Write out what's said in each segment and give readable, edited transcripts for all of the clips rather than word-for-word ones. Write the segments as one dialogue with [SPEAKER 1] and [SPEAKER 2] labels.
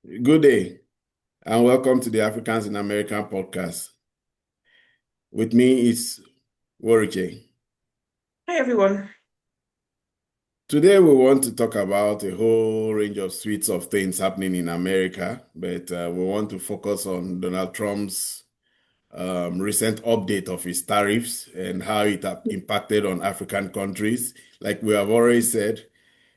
[SPEAKER 1] Good day, and welcome to the Africans in America podcast. With me is Woriche.
[SPEAKER 2] Hi everyone.
[SPEAKER 1] Today, we want to talk about a whole range of suites of things happening in America, but we want to focus on Donald Trump's recent update of his tariffs and how it impacted on African countries. Like we have already said,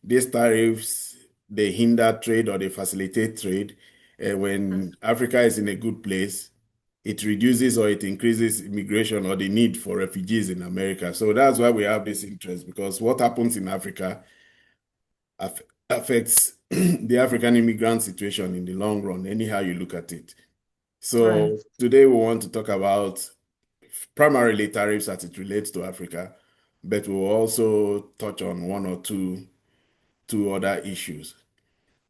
[SPEAKER 1] these tariffs, they hinder trade or they facilitate trade. And when Africa is in a good place, it reduces or it increases immigration or the need for refugees in America. So that's why we have this interest, because what happens in Africa affects the African immigrant situation in the long run, anyhow you look at it.
[SPEAKER 2] Right.
[SPEAKER 1] So today we want to talk about primarily tariffs as it relates to Africa, but we'll also touch on one or two other issues.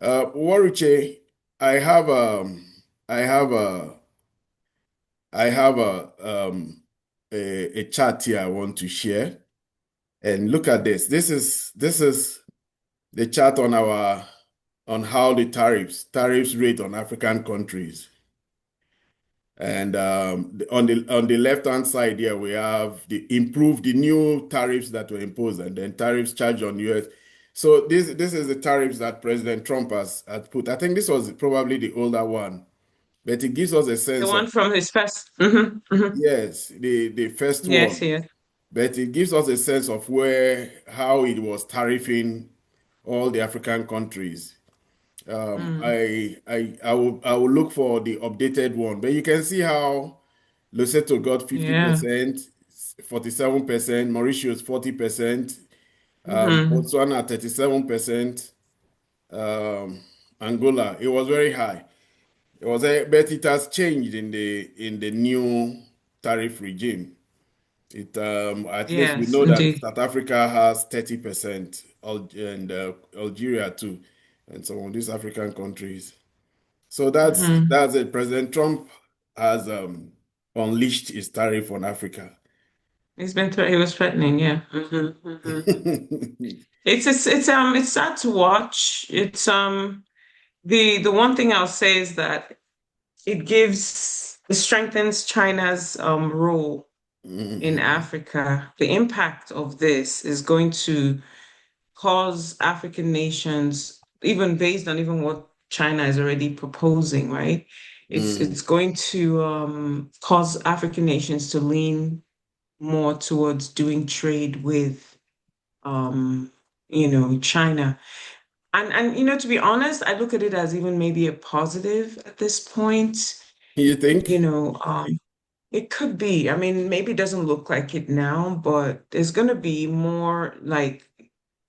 [SPEAKER 1] Waruche, I have I have a I have a chart here I want to share. And look at this. This is the chart on our on how the tariffs rate on African countries. And on the left-hand side here, we have the new tariffs that were imposed, and then tariffs charged on US. So this is the tariffs that President Trump has put. I think this was probably the older one, but it gives us a
[SPEAKER 2] The
[SPEAKER 1] sense of,
[SPEAKER 2] one from his first.
[SPEAKER 1] yes, the first
[SPEAKER 2] Yes,
[SPEAKER 1] one,
[SPEAKER 2] yes.
[SPEAKER 1] but it gives us a sense of how it was tariffing all the African countries.
[SPEAKER 2] Mm.
[SPEAKER 1] I will look for the updated one, but you can see how Lesotho got
[SPEAKER 2] Yeah.
[SPEAKER 1] 50%, 47%, Mauritius 40%,
[SPEAKER 2] hmm
[SPEAKER 1] Botswana 37%, um, Angola. It was very high. But it has changed in the new tariff regime. At least we
[SPEAKER 2] Yes,
[SPEAKER 1] know that
[SPEAKER 2] indeed.
[SPEAKER 1] South Africa has 30%, and Algeria too, and some of these African countries. So
[SPEAKER 2] hmm
[SPEAKER 1] that's it. President Trump has unleashed his tariff on Africa.
[SPEAKER 2] He was threatening, yeah. It's sad to watch. The one thing I'll say is that it strengthens China's role in
[SPEAKER 1] Mhm.
[SPEAKER 2] Africa. The impact of this is going to cause African nations, even based on even what China is already proposing, right? It's
[SPEAKER 1] Mm.
[SPEAKER 2] going to cause African nations to lean more towards doing trade with China. And to be honest, I look at it as even maybe a positive at this point.
[SPEAKER 1] You
[SPEAKER 2] You
[SPEAKER 1] think?
[SPEAKER 2] know, um, it could be. I mean, maybe it doesn't look like it now, but there's going to be more like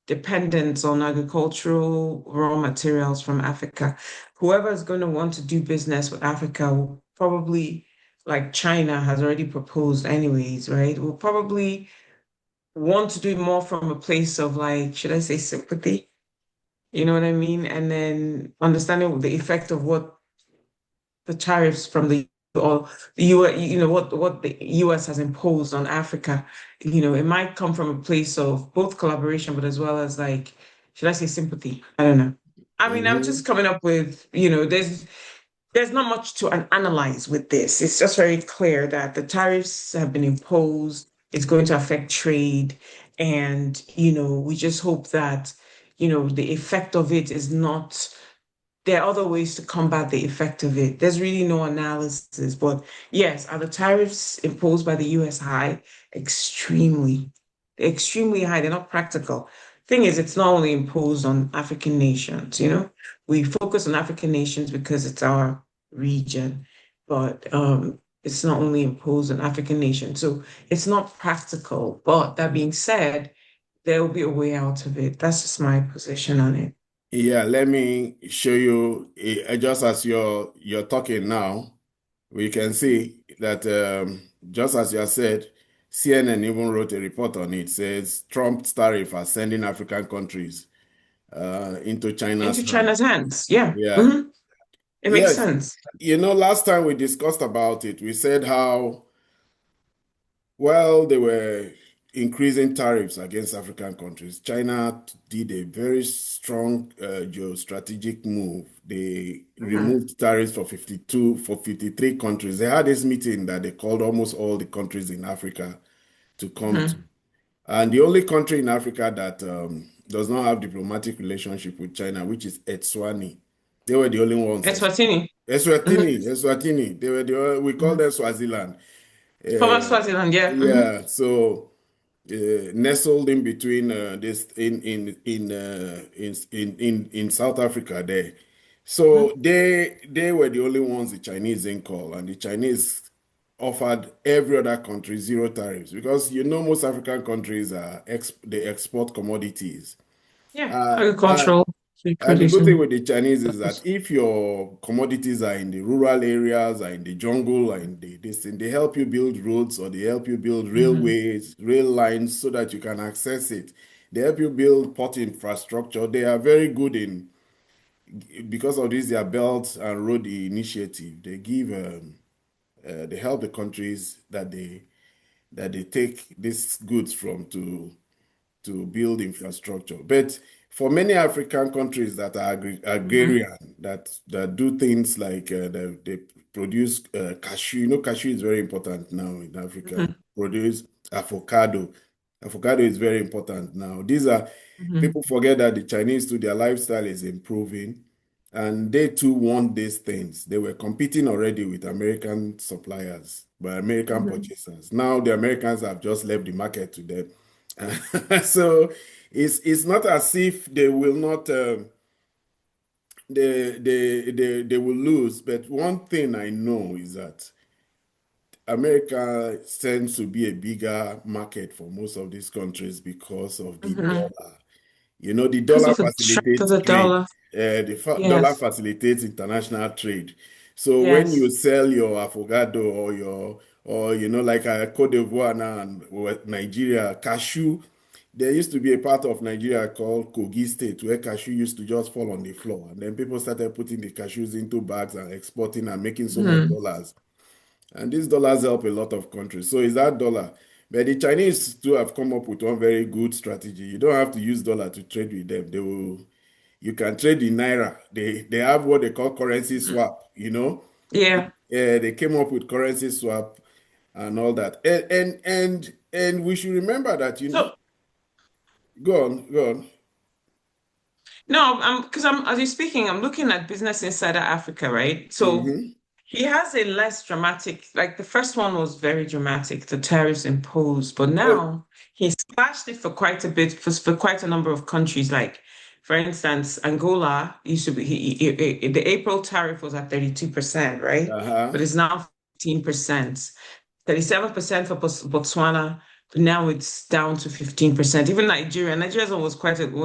[SPEAKER 2] dependence on agricultural raw materials from Africa. Whoever is going to want to do business with Africa will probably, like China has already proposed anyways, right? Will probably want to do it more from a place of like, should I say sympathy? You know what I mean? And then understanding the effect of what the tariffs from the or the US, what the US has imposed on Africa, it might come from a place of both collaboration, but as well as like, should I say sympathy? I don't know. I mean, I'm just
[SPEAKER 1] Mhm.
[SPEAKER 2] coming up with, there's not much to analyze with this. It's just very clear that the tariffs have been imposed. It's going to affect trade. And, we just hope that, the effect of it is not there are other ways to combat the effect of it. There's really no analysis, but yes, are the tariffs imposed by the US high? Extremely, extremely high. They're not practical. Thing is, it's not only imposed on African nations, We focus on African nations because it's our region, but it's not only imposed on African nations. So it's not practical. But that being said, there will be a way out of it. That's just my position on it.
[SPEAKER 1] Yeah, let me show you. Just as you're talking now, we can see that just as you have said, CNN even wrote a report on it. Says Trump's tariff are sending African countries into China's
[SPEAKER 2] Into
[SPEAKER 1] hand.
[SPEAKER 2] China's hands. Yeah.
[SPEAKER 1] Yeah.
[SPEAKER 2] It makes
[SPEAKER 1] Yes.
[SPEAKER 2] sense.
[SPEAKER 1] Last time we discussed about it, we said how, well, they were. increasing tariffs against African countries. China did a very strong geostrategic move. They
[SPEAKER 2] Mhm.
[SPEAKER 1] removed tariffs for 53 countries. They had this meeting that they called almost all the countries in Africa to come to.
[SPEAKER 2] Mhm.
[SPEAKER 1] And the only country in Africa that does not have diplomatic relationship with China, which is Eswatini, they were the only ones.
[SPEAKER 2] Eswatini. Mhm.
[SPEAKER 1] Eswatini. They were we call
[SPEAKER 2] Mhm.
[SPEAKER 1] them Swaziland.
[SPEAKER 2] Former
[SPEAKER 1] Uh,
[SPEAKER 2] Swaziland, yeah. Mhm.
[SPEAKER 1] yeah, so nestled in between this in South Africa there. So
[SPEAKER 2] Mhm.
[SPEAKER 1] they were the only ones the Chinese didn't call, and the Chinese offered every other country zero tariffs because most African countries they export commodities.
[SPEAKER 2] Yeah.
[SPEAKER 1] Uh, uh,
[SPEAKER 2] Agricultural food
[SPEAKER 1] and the good thing
[SPEAKER 2] producing.
[SPEAKER 1] with the Chinese is that if your commodities are in the rural areas, are in the jungle, are in this thing, they help you build roads or they help you build
[SPEAKER 2] Mhm.
[SPEAKER 1] railways, rail lines so that you can access it. They help you build port infrastructure. They are very good in, because of this, their Belt and Road Initiative. They help the countries that they take these goods from to build infrastructure. But for many African countries that are
[SPEAKER 2] Mhm.
[SPEAKER 1] agrarian, that do things like they produce cashew. Cashew is very important now in Africa.
[SPEAKER 2] Mhm.
[SPEAKER 1] Produce avocado. Avocado is very important now. These are
[SPEAKER 2] Mhm.
[SPEAKER 1] people forget that the Chinese too, their lifestyle is improving. And they too want these things. They were competing already with American suppliers, by American
[SPEAKER 2] Mhm.
[SPEAKER 1] purchasers. Now the Americans have just left the market to them. So it's not as if they will not they will lose. But one thing I know is that America tends to be a bigger market for most of these countries because of the
[SPEAKER 2] Mhm.
[SPEAKER 1] dollar. The
[SPEAKER 2] Because
[SPEAKER 1] dollar
[SPEAKER 2] of the strength of
[SPEAKER 1] facilitates
[SPEAKER 2] the
[SPEAKER 1] trade.
[SPEAKER 2] dollar.
[SPEAKER 1] Dollar
[SPEAKER 2] Yes.
[SPEAKER 1] facilitates international trade. So when you
[SPEAKER 2] Yes.
[SPEAKER 1] sell your avocado or like Cote d'Ivoire now and Nigeria, cashew, there used to be a part of Nigeria called Kogi State where cashew used to just fall on the floor. And then people started putting the cashews into bags and exporting and making so much
[SPEAKER 2] Mhm.
[SPEAKER 1] dollars. And these dollars help a lot of countries. So is that dollar? But the Chinese too have come up with one very good strategy. You don't have to use dollar to trade with them. You can trade in naira. They have what they call currency swap.
[SPEAKER 2] Yeah.
[SPEAKER 1] They came up with currency swap and all that. And we should remember that,
[SPEAKER 2] So
[SPEAKER 1] go on, go on.
[SPEAKER 2] no, because as you're speaking, I'm looking at Business Insider Africa, right? So
[SPEAKER 1] Hmm.
[SPEAKER 2] he has a less dramatic, like the first one was very dramatic, the tariffs imposed, but
[SPEAKER 1] Oh,
[SPEAKER 2] now he slashed it for quite a bit, for quite a number of countries. Like, for instance, Angola used to be, the April tariff was at 32%, right? But
[SPEAKER 1] uh-huh.
[SPEAKER 2] it's now 15%. 37% for Botswana, but now it's down to 15%. Even Nigeria's one was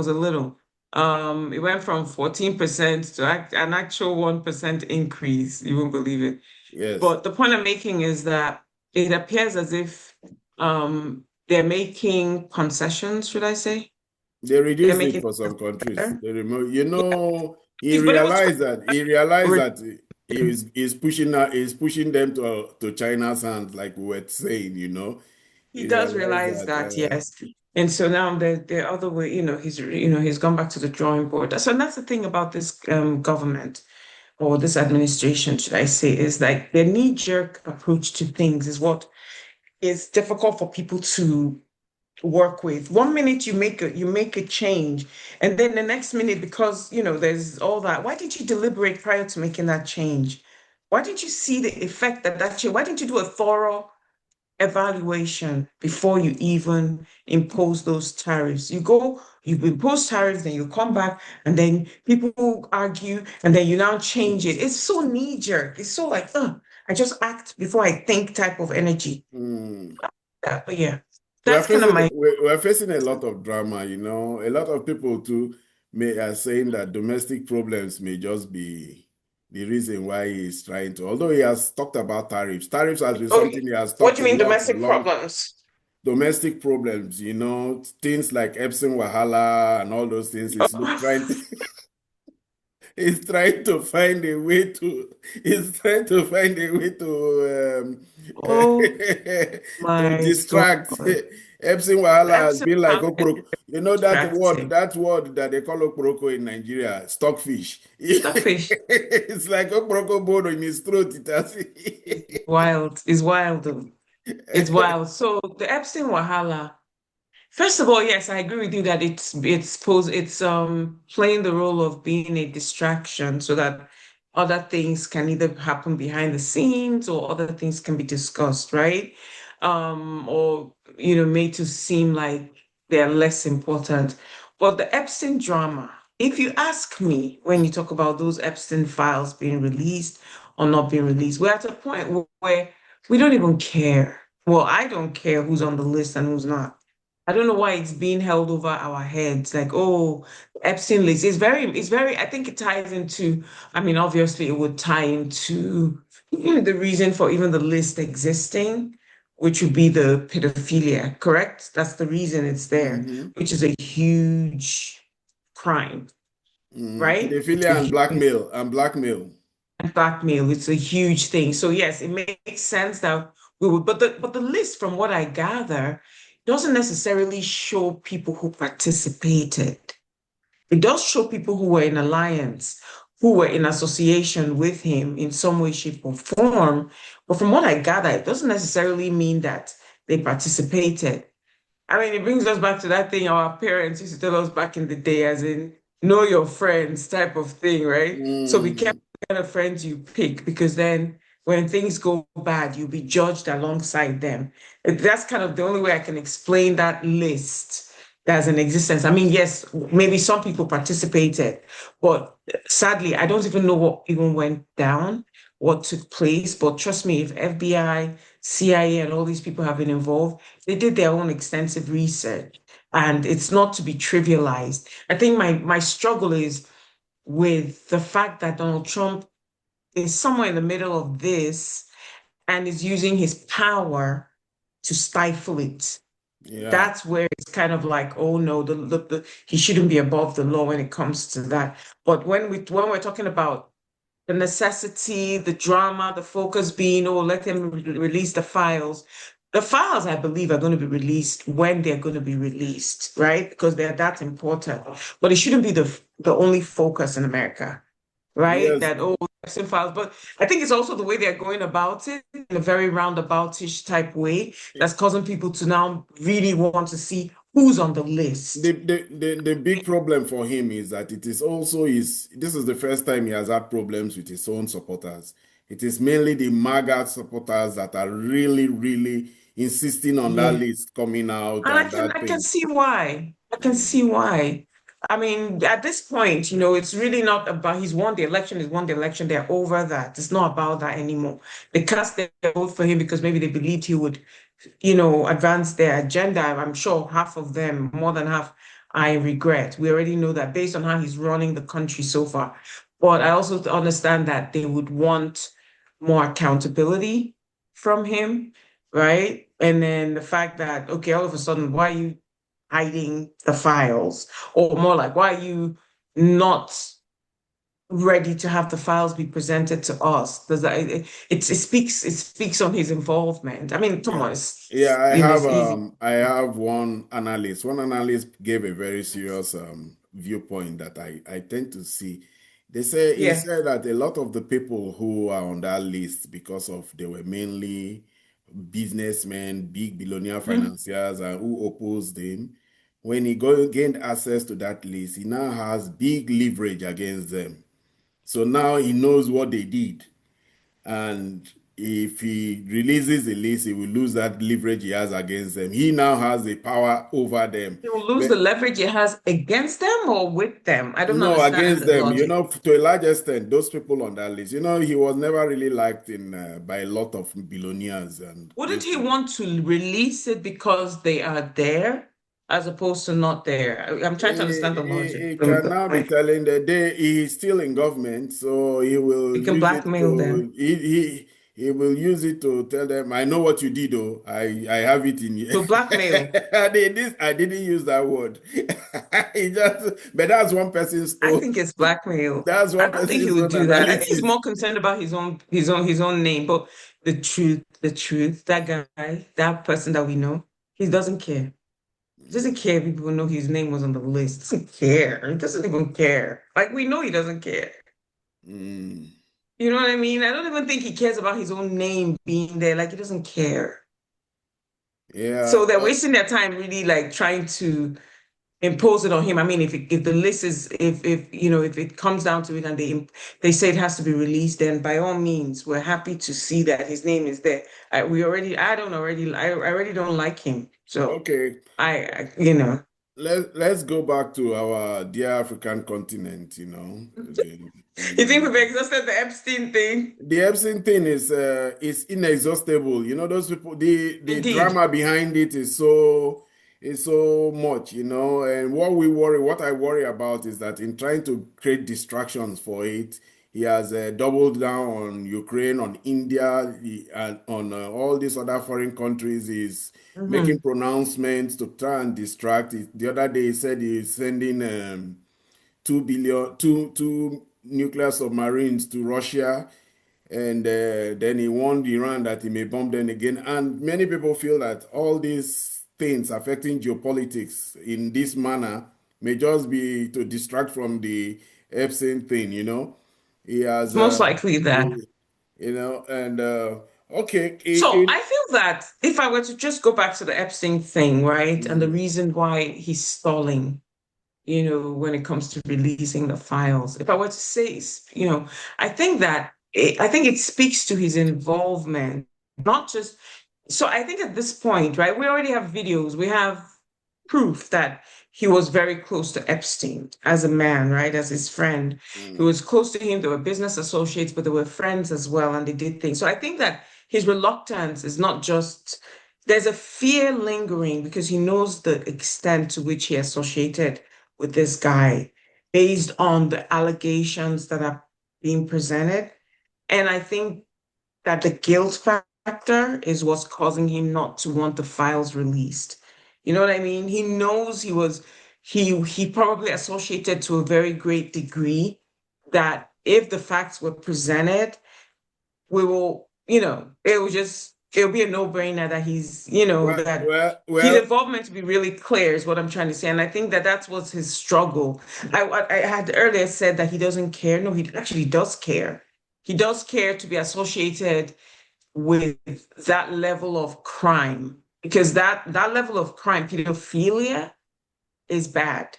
[SPEAKER 2] a little. It went from 14% to an actual 1% increase. You won't believe it.
[SPEAKER 1] Yes.
[SPEAKER 2] But the point I'm making is that it appears as if they're making concessions, should I say?
[SPEAKER 1] They
[SPEAKER 2] They're
[SPEAKER 1] reduced it
[SPEAKER 2] making
[SPEAKER 1] for some countries.
[SPEAKER 2] better.
[SPEAKER 1] They remove,
[SPEAKER 2] Yeah.
[SPEAKER 1] he
[SPEAKER 2] But it was
[SPEAKER 1] realized that
[SPEAKER 2] quite
[SPEAKER 1] he's pushing them to China's hands, like we were saying,
[SPEAKER 2] he
[SPEAKER 1] He
[SPEAKER 2] does
[SPEAKER 1] realized
[SPEAKER 2] realize
[SPEAKER 1] that
[SPEAKER 2] that, yes. And so now the other way, he's gone back to the drawing board. So that's the thing about this government or this administration, should I say, is like their knee-jerk approach to things is what is difficult for people to work with. One minute you make a change, and then the next minute, because there's all that. Why did you deliberate prior to making that change? Why didn't you see the effect that change? Why didn't you do a thorough evaluation before you even impose those tariffs? You impose tariffs, then you come back, and then people argue, and then you now change it. It's so knee-jerk. It's so like, I just act before I think type of energy.
[SPEAKER 1] mm,
[SPEAKER 2] But yeah, that's kind of my
[SPEAKER 1] we're facing a lot of drama, A lot of people too may are saying that domestic problems may just be the reason why he's trying to, although he has talked about tariffs. Tariffs has been
[SPEAKER 2] oh,
[SPEAKER 1] something he has
[SPEAKER 2] what do
[SPEAKER 1] talked
[SPEAKER 2] you
[SPEAKER 1] a
[SPEAKER 2] mean
[SPEAKER 1] lot for
[SPEAKER 2] domestic
[SPEAKER 1] long.
[SPEAKER 2] problems?
[SPEAKER 1] Domestic problems, things like Epstein Wahala and all those things. He's trying to find a way to he's trying to find a way to
[SPEAKER 2] Oh
[SPEAKER 1] to
[SPEAKER 2] my
[SPEAKER 1] distract
[SPEAKER 2] God.
[SPEAKER 1] Epstein Wahala has
[SPEAKER 2] Epstein
[SPEAKER 1] been like
[SPEAKER 2] was
[SPEAKER 1] okporoko. You know
[SPEAKER 2] distracting.
[SPEAKER 1] that word that they call okporoko in Nigeria, stockfish.
[SPEAKER 2] Stockfish
[SPEAKER 1] It's like okporoko bone in his throat. It has.
[SPEAKER 2] is wild. Is wild though. It's wild. So the Epstein Wahala. First of all, yes, I agree with you that it's playing the role of being a distraction so that other things can either happen behind the scenes or other things can be discussed, right? Or made to seem like they're less important. But the Epstein drama, if you ask me, when you talk about those Epstein files being released or not being released, we're at a point where we don't even care. Well, I don't care who's on the list and who's not. I don't know why it's being held over our heads. Like, oh, Epstein list. I think it ties into, I mean, obviously it would tie into the reason for even the list existing, which would be the pedophilia, correct? That's the reason it's there,
[SPEAKER 1] Mhm.
[SPEAKER 2] which is a huge crime, right? It's a
[SPEAKER 1] Pedophilia and
[SPEAKER 2] huge
[SPEAKER 1] blackmail.
[SPEAKER 2] blackmail. It's a huge thing. So yes, it makes sense that we would, but the list, from what I gather, doesn't necessarily show people who participated. It does show people who were in alliance, who were in association with him in some way, shape, or form. But from what I gather, it doesn't necessarily mean that they participated. I mean, it brings us back to that thing our parents used to tell us back in the day, as in know your friends type of thing, right? So be
[SPEAKER 1] Mm.
[SPEAKER 2] careful what kind of friends you pick, because then when things go bad, you'll be judged alongside them. That's kind of the only way I can explain that list that's in existence. I mean, yes, maybe some people participated, but sadly, I don't even know what even went down, what took place. But trust me, if FBI, CIA, and all these people have been involved, they did their own extensive research, and it's not to be trivialized. I think my struggle is with the fact that Donald Trump is somewhere in the middle of this and is using his power to stifle it.
[SPEAKER 1] Yeah.
[SPEAKER 2] That's where it's kind of like, oh no, he shouldn't be above the law when it comes to that. But when we're talking about the necessity, the drama, the focus being, oh, let them release the files. The files, I believe, are going to be released when they're going to be released, right? Because they're that important. But it shouldn't be the only focus in America, right?
[SPEAKER 1] Yes.
[SPEAKER 2] That, oh, Epstein files. But I think it's also the way they're going about it in a very roundaboutish type way that's causing people to now really want to see who's on the list.
[SPEAKER 1] The big problem for him is that it is also his, this is the first time he has had problems with his own supporters. It is mainly the MAGA supporters that are really, really insisting on that
[SPEAKER 2] Yeah.
[SPEAKER 1] list coming out
[SPEAKER 2] And
[SPEAKER 1] and
[SPEAKER 2] I can
[SPEAKER 1] that
[SPEAKER 2] I can
[SPEAKER 1] thing.
[SPEAKER 2] see why. I can
[SPEAKER 1] Mm.
[SPEAKER 2] see why. I mean, at this point, it's really not about he's won the election, he's won the election. They're over that. It's not about that anymore. They cast their vote for him because maybe they believed he would, advance their agenda. I'm sure half of them, more than half, I regret. We already know that based on how he's running the country so far. But I also understand that they would want more accountability from him, right? And then the fact that, okay, all of a sudden, why are you hiding the files? Or more like, why are you not ready to have the files be presented to us? Does that it speaks on his involvement. I mean, come
[SPEAKER 1] Yeah.
[SPEAKER 2] on,
[SPEAKER 1] Yeah,
[SPEAKER 2] it's easy.
[SPEAKER 1] I have one analyst. One analyst gave a very serious viewpoint that I tend to see. He
[SPEAKER 2] Yeah.
[SPEAKER 1] said that a lot of the people who are on that list, because of they were mainly businessmen, big billionaire
[SPEAKER 2] Mhm.
[SPEAKER 1] financiers, and who opposed him. When he gained access to that list, he now has big leverage against them. So now he knows what they did. And if he releases the list, he will lose that leverage he has against them. He now has the power over them.
[SPEAKER 2] He will lose
[SPEAKER 1] But
[SPEAKER 2] the leverage he has against them or with them. I don't
[SPEAKER 1] no,
[SPEAKER 2] understand
[SPEAKER 1] against
[SPEAKER 2] the
[SPEAKER 1] them,
[SPEAKER 2] logic.
[SPEAKER 1] to a large extent, those people on that list, he was never really liked in by a lot of billionaires and
[SPEAKER 2] Wouldn't
[SPEAKER 1] this
[SPEAKER 2] he
[SPEAKER 1] thing.
[SPEAKER 2] want to release it because they are there as opposed to not there? I'm trying to understand the logic.
[SPEAKER 1] He can
[SPEAKER 2] The
[SPEAKER 1] now be
[SPEAKER 2] point.
[SPEAKER 1] telling that he is still in government, so he will
[SPEAKER 2] You can
[SPEAKER 1] use it
[SPEAKER 2] blackmail them.
[SPEAKER 1] to he will use it to tell them, I know what you did, oh, I have it in here.
[SPEAKER 2] So blackmail.
[SPEAKER 1] I didn't use that word. But
[SPEAKER 2] I think it's blackmail.
[SPEAKER 1] that's
[SPEAKER 2] I
[SPEAKER 1] one
[SPEAKER 2] don't think he
[SPEAKER 1] person's
[SPEAKER 2] would
[SPEAKER 1] own
[SPEAKER 2] do that. I think he's
[SPEAKER 1] analysis.
[SPEAKER 2] more concerned about his own name. But the truth, that guy, that person that we know. He doesn't care. He doesn't care if people know his name was on the list. He doesn't care. He doesn't even care. Like we know he doesn't care.
[SPEAKER 1] Mm.
[SPEAKER 2] You know what I mean? I don't even think he cares about his own name being there. Like he doesn't care.
[SPEAKER 1] Yeah.
[SPEAKER 2] So they're wasting their time really like trying to impose it on him. I mean, if the list is if you know if it comes down to it and they say it has to be released, then by all means, we're happy to see that his name is there. I already don't like him. So
[SPEAKER 1] Okay.
[SPEAKER 2] I you know.
[SPEAKER 1] Let's go back to our dear African continent,
[SPEAKER 2] You think we've
[SPEAKER 1] The,
[SPEAKER 2] exhausted the Epstein thing?
[SPEAKER 1] the Epstein thing is inexhaustible. You know, those people, the
[SPEAKER 2] Indeed.
[SPEAKER 1] drama behind it is so much, and what I worry about is that in trying to create distractions for it, he has doubled down on Ukraine, on India, and on all these other foreign countries. He's making
[SPEAKER 2] Hmm.
[SPEAKER 1] pronouncements to try and distract. The other day he said he's sending 2 billion, two nuclear submarines to Russia, and then he warned Iran that he may bomb them again. And many people feel that all these things affecting geopolitics in this manner may just be to distract from the Epstein thing. He has,
[SPEAKER 2] It's most likely that.
[SPEAKER 1] and okay,
[SPEAKER 2] So I feel that if I were to just go back to the Epstein thing, right, and the
[SPEAKER 1] mm,
[SPEAKER 2] reason why he's stalling, when it comes to releasing the files, if I were to say, I think I think it speaks to his involvement, not just. So I think at this point, right, we already have videos, we have proof that he was very close to Epstein as a man, right, as his friend. He
[SPEAKER 1] mm,
[SPEAKER 2] was close to him. They were business associates, but they were friends as well, and they did things. So I think that his reluctance is not just, there's a fear lingering because he knows the extent to which he associated with this guy based on the allegations that are being presented. And I think that the guilt factor is what's causing him not to want the files released. You know what I mean? He knows he probably associated to a very great degree that if the facts were presented, we will, it'll be a no-brainer that
[SPEAKER 1] well,
[SPEAKER 2] that
[SPEAKER 1] well,
[SPEAKER 2] his
[SPEAKER 1] well,
[SPEAKER 2] involvement to be really clear is what I'm trying to say. And I think that that's what's his struggle. I had earlier said that he doesn't care. No, he actually does care. He does care to be associated with that level of crime because that level of crime, pedophilia, is bad,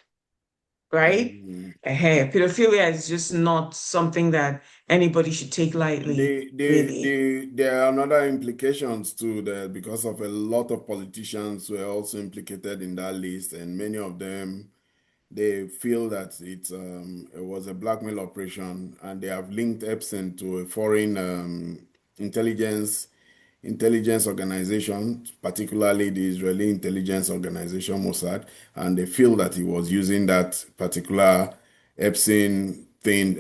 [SPEAKER 2] right?
[SPEAKER 1] mm,
[SPEAKER 2] Pedophilia is just not something that anybody should take lightly, really.
[SPEAKER 1] there are another implications too that because of a lot of politicians were also implicated in that list, and many of them they feel that it was a blackmail operation, and they have linked Epstein to a foreign intelligence organization, particularly the Israeli intelligence organization Mossad, and they feel that he was using that particular Epstein thing.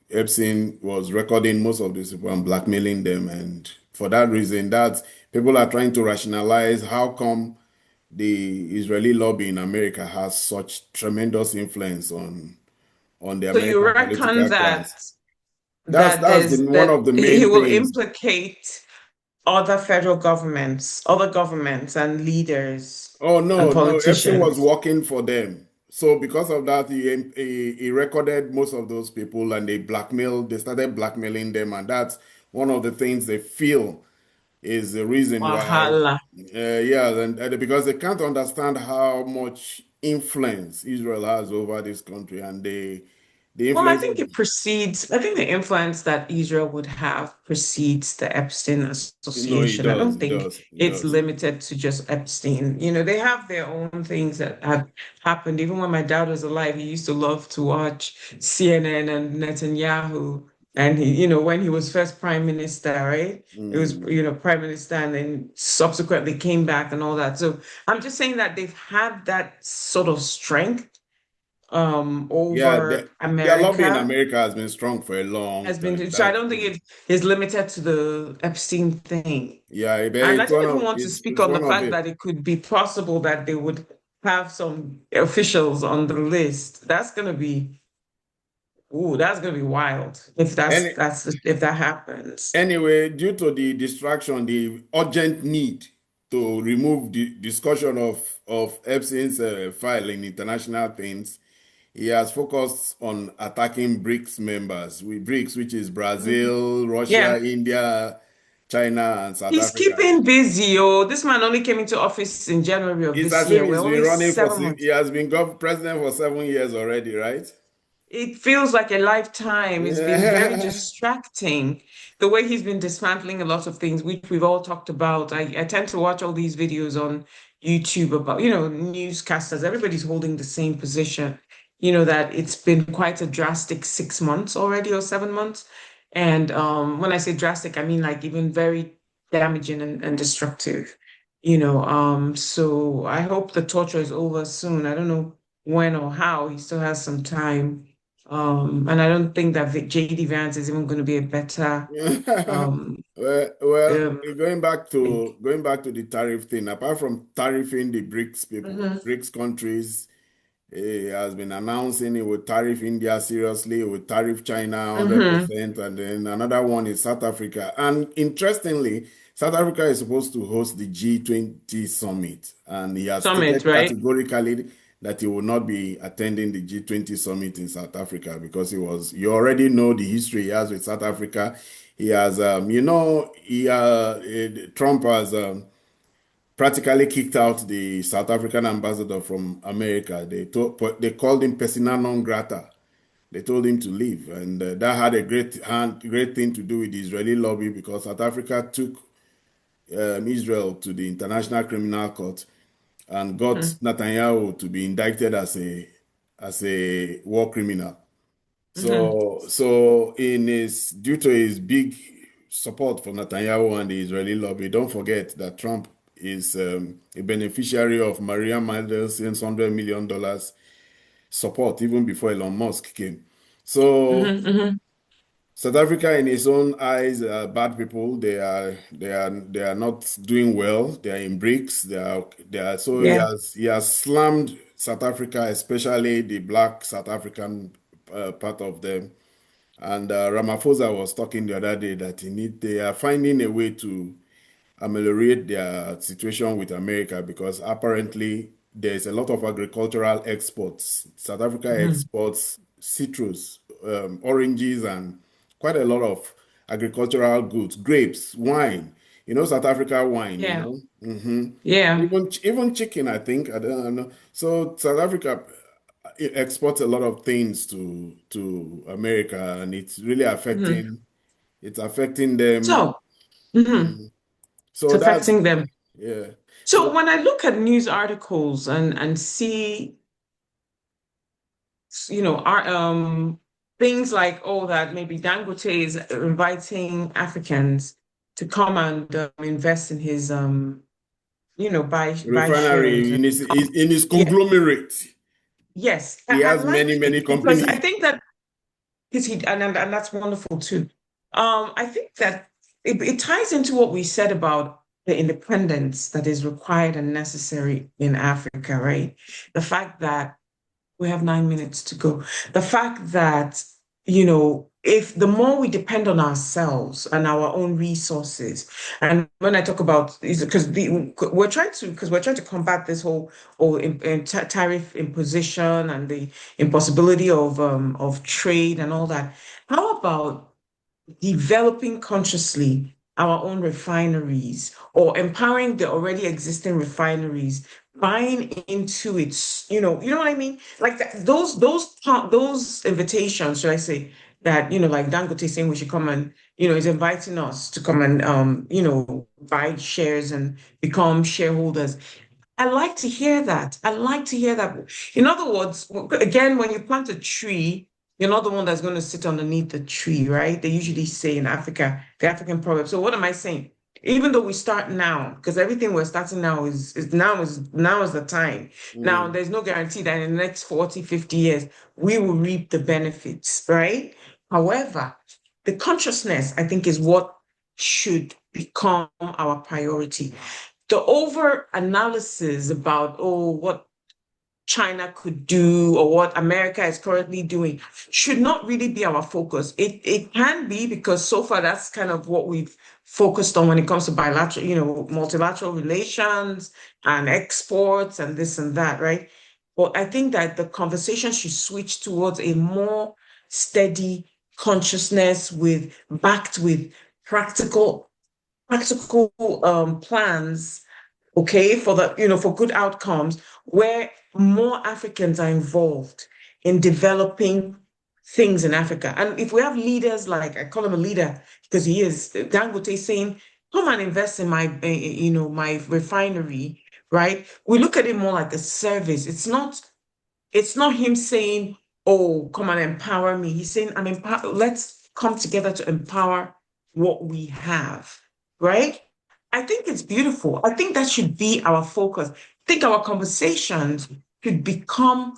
[SPEAKER 1] Epstein was recording most of these people and blackmailing them, and for that reason, that people are trying to rationalize how come the Israeli lobby in America has such tremendous influence on the
[SPEAKER 2] So you
[SPEAKER 1] American
[SPEAKER 2] reckon
[SPEAKER 1] political
[SPEAKER 2] that
[SPEAKER 1] class. That's one
[SPEAKER 2] that
[SPEAKER 1] of the
[SPEAKER 2] he
[SPEAKER 1] main
[SPEAKER 2] will
[SPEAKER 1] things.
[SPEAKER 2] implicate other federal governments, other governments and leaders
[SPEAKER 1] Oh
[SPEAKER 2] and
[SPEAKER 1] no, no, Epstein was
[SPEAKER 2] politicians.
[SPEAKER 1] working for them. So because of that, he recorded most of those people and they started blackmailing them. And that's one of the things they feel is the reason why,
[SPEAKER 2] Wahala.
[SPEAKER 1] yeah, and because they can't understand how much influence Israel has over this country and the
[SPEAKER 2] Well, I
[SPEAKER 1] influence
[SPEAKER 2] think
[SPEAKER 1] of,
[SPEAKER 2] it precedes, I think the influence that Israel would have precedes the Epstein
[SPEAKER 1] it
[SPEAKER 2] Association. I
[SPEAKER 1] does,
[SPEAKER 2] don't
[SPEAKER 1] it
[SPEAKER 2] think
[SPEAKER 1] does, it
[SPEAKER 2] it's
[SPEAKER 1] does.
[SPEAKER 2] limited to just Epstein. They have their own things that have happened. Even when my dad was alive, he used to love to watch CNN and Netanyahu. And when he was first prime minister, right? It was,
[SPEAKER 1] Mm.
[SPEAKER 2] prime minister and then subsequently came back and all that. So I'm just saying that they've had that sort of strength
[SPEAKER 1] Yeah,
[SPEAKER 2] over
[SPEAKER 1] their lobby in
[SPEAKER 2] America
[SPEAKER 1] America has been strong for a long
[SPEAKER 2] has
[SPEAKER 1] time.
[SPEAKER 2] been, so I
[SPEAKER 1] That's
[SPEAKER 2] don't think it is limited to the Epstein thing.
[SPEAKER 1] yeah, but
[SPEAKER 2] And I
[SPEAKER 1] it's
[SPEAKER 2] don't even want to speak
[SPEAKER 1] it's
[SPEAKER 2] on the
[SPEAKER 1] one of
[SPEAKER 2] fact
[SPEAKER 1] it.
[SPEAKER 2] that it could be possible that they would have some officials on the list. That's gonna be wild if
[SPEAKER 1] Any
[SPEAKER 2] if that happens.
[SPEAKER 1] Anyway, due to the distraction, the urgent need to remove the discussion of Epstein's file in international things, he has focused on attacking BRICS members. With BRICS, which is
[SPEAKER 2] Mhm.
[SPEAKER 1] Brazil,
[SPEAKER 2] Yeah.
[SPEAKER 1] Russia, India, China, and South
[SPEAKER 2] He's
[SPEAKER 1] Africa.
[SPEAKER 2] keeping busy. Oh, this man only came into office in January of
[SPEAKER 1] It's
[SPEAKER 2] this
[SPEAKER 1] as if
[SPEAKER 2] year. We're
[SPEAKER 1] he's been
[SPEAKER 2] only
[SPEAKER 1] running for,
[SPEAKER 2] 7 months.
[SPEAKER 1] he has been president for 7 years already, right?
[SPEAKER 2] It feels like a lifetime. It's been very distracting the way he's been dismantling a lot of things, which we've all talked about. I tend to watch all these videos on YouTube about, newscasters. Everybody's holding the same position, that it's been quite a drastic 6 months already or 7 months. And when I say drastic, I mean like even very damaging and destructive, so I hope the torture is over soon. I don't know when or how. He still has some time. And I don't think that JD Vance is even going to be a better um,
[SPEAKER 1] well,
[SPEAKER 2] um thing.
[SPEAKER 1] going back to the tariff thing, apart from tariffing the BRICS people,
[SPEAKER 2] Hmm.
[SPEAKER 1] BRICS countries, he has been announcing he will tariff India seriously, he will tariff China
[SPEAKER 2] Hmm.
[SPEAKER 1] 100%, and then another one is South Africa. And interestingly, South Africa is supposed to host the G20 summit, and he has
[SPEAKER 2] Summit,
[SPEAKER 1] stated
[SPEAKER 2] right?
[SPEAKER 1] categorically that he will not be attending the G20 summit in South Africa because you already know the history he has with South Africa. He has, Trump has practically kicked out the South African ambassador from America. They called him persona non grata. They told him to leave, and that had a great thing to do with the Israeli lobby because South Africa took Israel to the International Criminal Court and got
[SPEAKER 2] Hmm.
[SPEAKER 1] Netanyahu to be indicted as a war criminal.
[SPEAKER 2] Hmm.
[SPEAKER 1] So in his due to his big support for Netanyahu and the Israeli lobby, don't forget that Trump is a beneficiary of Maria Mandelson $100 million support even before Elon Musk came. So
[SPEAKER 2] Hmm. Hmm.
[SPEAKER 1] South Africa, in its own eyes, are bad people. They are not doing well. They are in BRICS. They are. So
[SPEAKER 2] Yeah.
[SPEAKER 1] he has slammed South Africa, especially the black South African part of them. And Ramaphosa was talking the other day that they are finding a way to ameliorate their situation with America because apparently there's a lot of agricultural exports. South Africa
[SPEAKER 2] Hmm.
[SPEAKER 1] exports citrus, oranges, and quite a lot of agricultural goods, grapes, wine. South Africa wine.
[SPEAKER 2] Yeah.
[SPEAKER 1] Hmm.
[SPEAKER 2] Yeah.
[SPEAKER 1] Even chicken. I don't know. So South Africa exports a lot of things to America, and
[SPEAKER 2] Hmm.
[SPEAKER 1] it's affecting them.
[SPEAKER 2] So, hmm
[SPEAKER 1] Mhm.
[SPEAKER 2] it's
[SPEAKER 1] So that's
[SPEAKER 2] affecting them.
[SPEAKER 1] yeah.
[SPEAKER 2] So
[SPEAKER 1] So
[SPEAKER 2] when I look at news articles and see, our things like, oh, that maybe Dangote is inviting Africans to come and invest in his buy shares
[SPEAKER 1] refinery
[SPEAKER 2] and
[SPEAKER 1] in his
[SPEAKER 2] yeah,
[SPEAKER 1] conglomerate,
[SPEAKER 2] yes,
[SPEAKER 1] he
[SPEAKER 2] I
[SPEAKER 1] has
[SPEAKER 2] like
[SPEAKER 1] many
[SPEAKER 2] it because I
[SPEAKER 1] companies.
[SPEAKER 2] think that because and that's wonderful too. I think that it ties into what we said about the independence that is required and necessary in Africa, right? The fact that we have 9 minutes to go. The fact that, if the more we depend on ourselves and our own resources, and when I talk about is because we're trying to combat this whole tariff imposition and the impossibility of trade and all that. How about developing consciously our own refineries or empowering the already existing refineries, buying into its, you know what I mean? Like that, those invitations, should I say, that, like Dangote saying we should come and, is inviting us to come and buy shares and become shareholders. I like to hear that. I like to hear that. In other words, again, when you plant a tree, you're not the one that's going to sit underneath the tree, right? They usually say in Africa, the African proverb. So what am I saying? Even though we start now, because everything we're starting now is the time. Now,
[SPEAKER 1] Mm.
[SPEAKER 2] there's no guarantee that in the next 40, 50 years, we will reap the benefits, right? However, the consciousness, I think, is what should become our priority. The over analysis about, oh, what China could do or what America is currently doing should not really be our focus. It can be because so far that's kind of what we've focused on when it comes to bilateral, multilateral relations and exports and this and that, right? But I think that the conversation should switch towards a more steady consciousness backed with practical practical plans, okay, for good outcomes, where more Africans are involved in developing things in Africa. And if we have leaders like, I call him a leader because he is, Dangote saying, come and invest in my refinery, right? We look at it more like a service. It's not him saying, oh, come and empower me. He's saying, let's come together to empower what we have, right? I think it's beautiful. I think that should be our focus. I think our conversations should become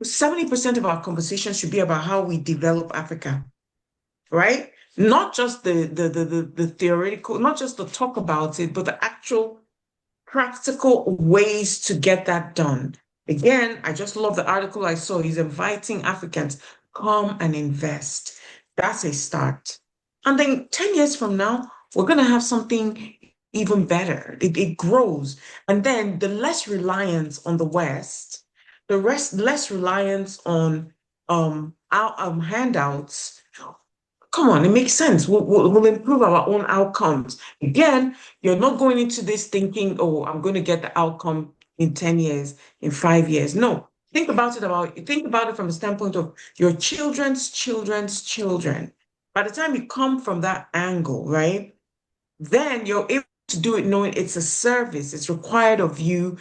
[SPEAKER 2] 70% of our conversations should be about how we develop Africa, right? Not just the theoretical, not just the talk about it, but the actual practical ways to get that done. Again, I just love the article I saw. He's inviting Africans, come and invest. That's a start. And then 10 years from now, we're going to have something even better. It grows. And then the less reliance on the West, less reliance on our handouts. Come on, it makes sense. We'll improve our own outcomes. Again, you're not going into this thinking, oh, I'm going to get the outcome in 10 years, in 5 years. No, think about it from the standpoint of your children's children's children. By the time you come from that angle, right? Then you're able to do it knowing it's a service, it's required of you,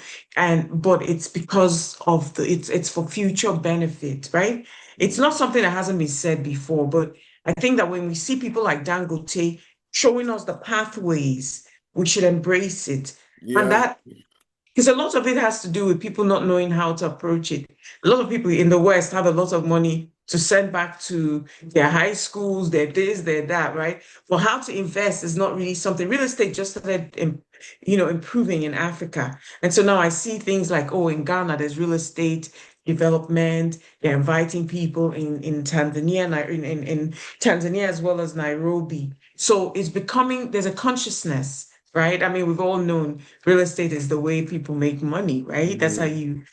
[SPEAKER 2] but it's because of it's for future benefit, right? It's not something that hasn't been said before, but I think that when we see people like Dangote showing us the pathways, we should embrace it. And
[SPEAKER 1] Yeah,
[SPEAKER 2] that because a lot of it has to do with people not knowing how to approach it. A lot of people in the West have a lot of money to send back to their high schools, their this, their that, right? But how to invest is not really something. Real estate just started, improving in Africa, and so now I see things like, oh, in Ghana, there's real estate development. They're inviting people in Tanzania, in Tanzania as well as Nairobi. So it's becoming there's a consciousness, right? I mean, we've all known real estate is the way people make money, right? That's how
[SPEAKER 1] mhm.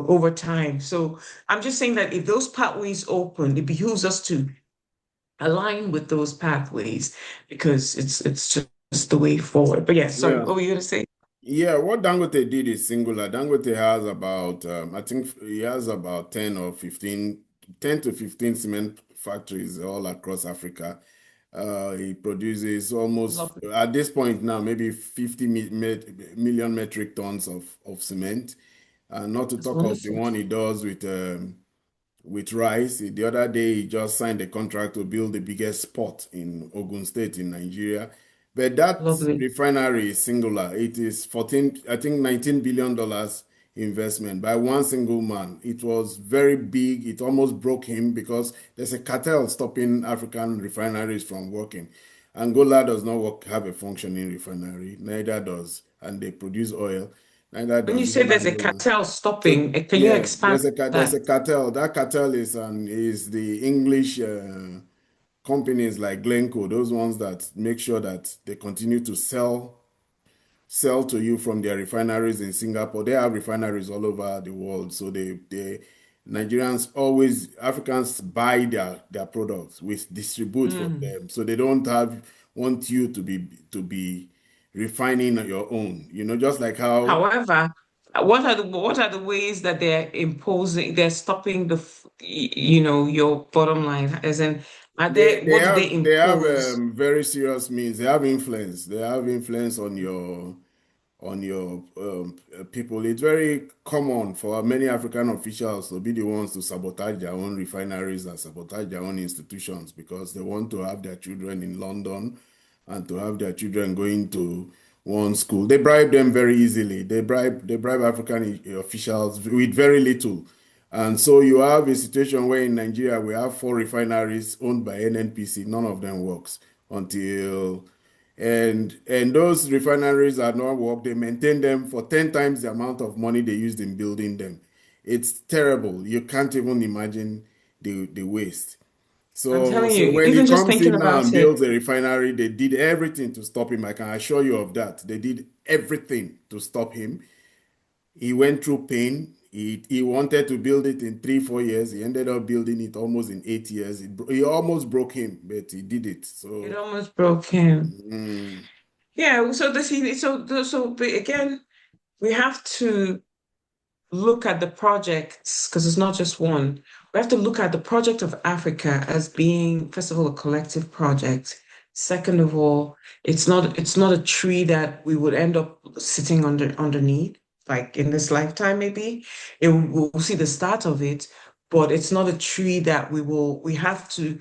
[SPEAKER 2] over time. So I'm just saying that if those pathways open, it behooves us to align with those pathways because it's just the way forward. But yeah, sorry,
[SPEAKER 1] Yeah.
[SPEAKER 2] what were you gonna say?
[SPEAKER 1] Yeah, what Dangote did is singular. Dangote has about, I think he has about 10 or 15, 10 to 15 cement factories all across Africa. He produces almost,
[SPEAKER 2] Lovely.
[SPEAKER 1] at this point now, maybe 50 million metric tons of cement. And not to
[SPEAKER 2] That's
[SPEAKER 1] talk of the
[SPEAKER 2] wonderful.
[SPEAKER 1] one he does with rice. The other day, he just signed a contract to build the biggest port in Ogun State in Nigeria. But that
[SPEAKER 2] Lovely.
[SPEAKER 1] refinery is singular. It is 14, I think $19 billion investment by one single man. It was very big. It almost broke him because there's a cartel stopping African refineries from working. Angola does not have a functioning refinery, neither does, and they produce oil, neither
[SPEAKER 2] When you
[SPEAKER 1] does
[SPEAKER 2] say
[SPEAKER 1] even
[SPEAKER 2] there's a
[SPEAKER 1] Angola.
[SPEAKER 2] cartel
[SPEAKER 1] So
[SPEAKER 2] stopping, can you
[SPEAKER 1] yeah,
[SPEAKER 2] expand
[SPEAKER 1] there's
[SPEAKER 2] that?
[SPEAKER 1] a cartel. That cartel is the English companies like Glencoe, those ones that make sure that they continue to sell to you from their refineries in Singapore. They have refineries all over the world, so they Nigerians always Africans buy their products, we distribute for
[SPEAKER 2] Mm.
[SPEAKER 1] them, so they don't want you to be refining your own. Just like how.
[SPEAKER 2] However, what are the ways that they're stopping your bottom line? As in,
[SPEAKER 1] They they
[SPEAKER 2] what do they
[SPEAKER 1] have they have
[SPEAKER 2] impose?
[SPEAKER 1] very serious means. They have influence. They have influence on your people. It's very common for many African officials to be the ones to sabotage their own refineries and sabotage their own institutions because they want to have their children in London and to have their children going to one school. They bribe them very easily. They bribe African officials with very little. And so you have a situation where in Nigeria we have four refineries owned by NNPC. None of them works until And those refineries are not work. They maintain them for 10 times the amount of money they used in building them. It's terrible. You can't even imagine the waste.
[SPEAKER 2] I'm
[SPEAKER 1] So
[SPEAKER 2] telling
[SPEAKER 1] so
[SPEAKER 2] you,
[SPEAKER 1] when he
[SPEAKER 2] even just
[SPEAKER 1] comes
[SPEAKER 2] thinking
[SPEAKER 1] in now
[SPEAKER 2] about
[SPEAKER 1] and
[SPEAKER 2] it,
[SPEAKER 1] builds a refinery, they did everything to stop him. I can assure you of that. They did everything to stop him. He went through pain. He wanted to build it in 3, 4 years. He ended up building it almost in 8 years. He almost broke him, but he did it.
[SPEAKER 2] it
[SPEAKER 1] So
[SPEAKER 2] almost broke him.
[SPEAKER 1] mm,
[SPEAKER 2] Yeah, so but again, we have to look at the projects because it's not just one. We have to look at the project of Africa as being, first of all, a collective project. Second of all, it's not a tree that we would end up sitting underneath, like in this lifetime, maybe. We'll see the start of it, but it's not a tree that we have to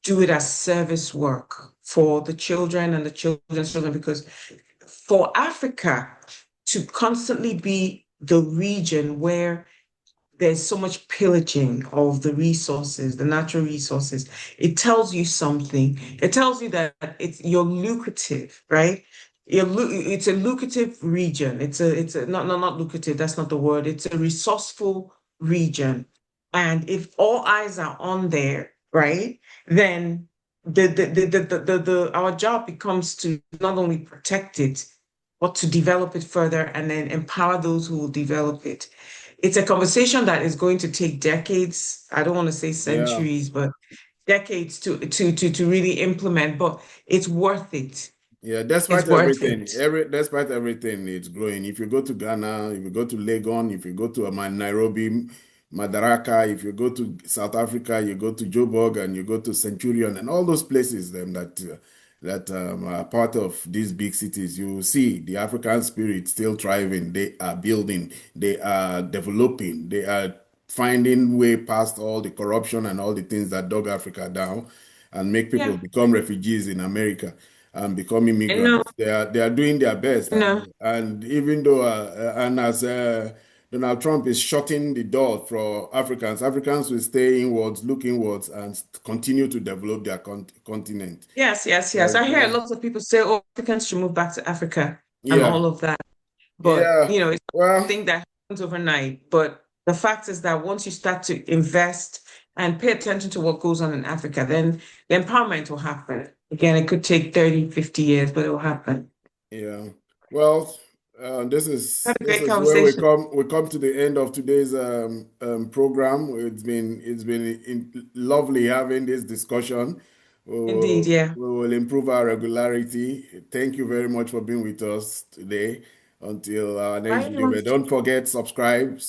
[SPEAKER 2] do it as service work for the children and the children's children, because for Africa to constantly be the region where there's so much pillaging of the resources, the natural resources, it tells you something. It tells you that you're lucrative, right? It's a lucrative region. It's a not lucrative, that's not the word. It's a resourceful region. And if all eyes are on there, right, then our job becomes to not only protect it, but to develop it further and then empower those who will develop it. It's a conversation that is going to take decades. I don't want to say
[SPEAKER 1] yeah.
[SPEAKER 2] centuries, but decades to really implement, but it's worth it.
[SPEAKER 1] Yeah,
[SPEAKER 2] It's worth it.
[SPEAKER 1] despite everything, it's growing. If you go to Ghana, if you go to Legon, if you go to Nairobi, Madaraka, if you go to South Africa, you go to Joburg and you go to Centurion and all those places them that are part of these big cities, you will see the African spirit still thriving. They are building, they are developing, they are finding way past all the corruption and all the things that dog Africa down and make
[SPEAKER 2] Yeah,
[SPEAKER 1] people become refugees in America and become
[SPEAKER 2] I know,
[SPEAKER 1] immigrants. They are doing their best,
[SPEAKER 2] I know.
[SPEAKER 1] and even though and as Donald Trump is shutting the door for Africans, Africans will stay inwards, look inwards, and continue to develop their continent.
[SPEAKER 2] Yes, yes, yes.
[SPEAKER 1] That,
[SPEAKER 2] I hear
[SPEAKER 1] that's
[SPEAKER 2] lots of people say, "Oh, Africans should move back to Africa," and
[SPEAKER 1] yeah,
[SPEAKER 2] all of that. But
[SPEAKER 1] yeah.
[SPEAKER 2] it's not a
[SPEAKER 1] Well,
[SPEAKER 2] thing that happens overnight. But the fact is that once you start to invest and pay attention to what goes on in Africa, then the empowerment will happen. Again, it could take 30, 50 years, but it will happen.
[SPEAKER 1] yeah. Well, this
[SPEAKER 2] Had
[SPEAKER 1] is
[SPEAKER 2] a
[SPEAKER 1] this
[SPEAKER 2] great
[SPEAKER 1] is where
[SPEAKER 2] conversation.
[SPEAKER 1] we come to the end of today's program. It's been lovely having this discussion.
[SPEAKER 2] Indeed, yeah.
[SPEAKER 1] We will improve our regularity. Thank you very much for being with us today. Until our next
[SPEAKER 2] Bye
[SPEAKER 1] video.
[SPEAKER 2] now.
[SPEAKER 1] But don't forget, subscribe,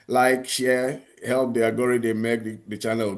[SPEAKER 1] like, share, help the algorithm make the channel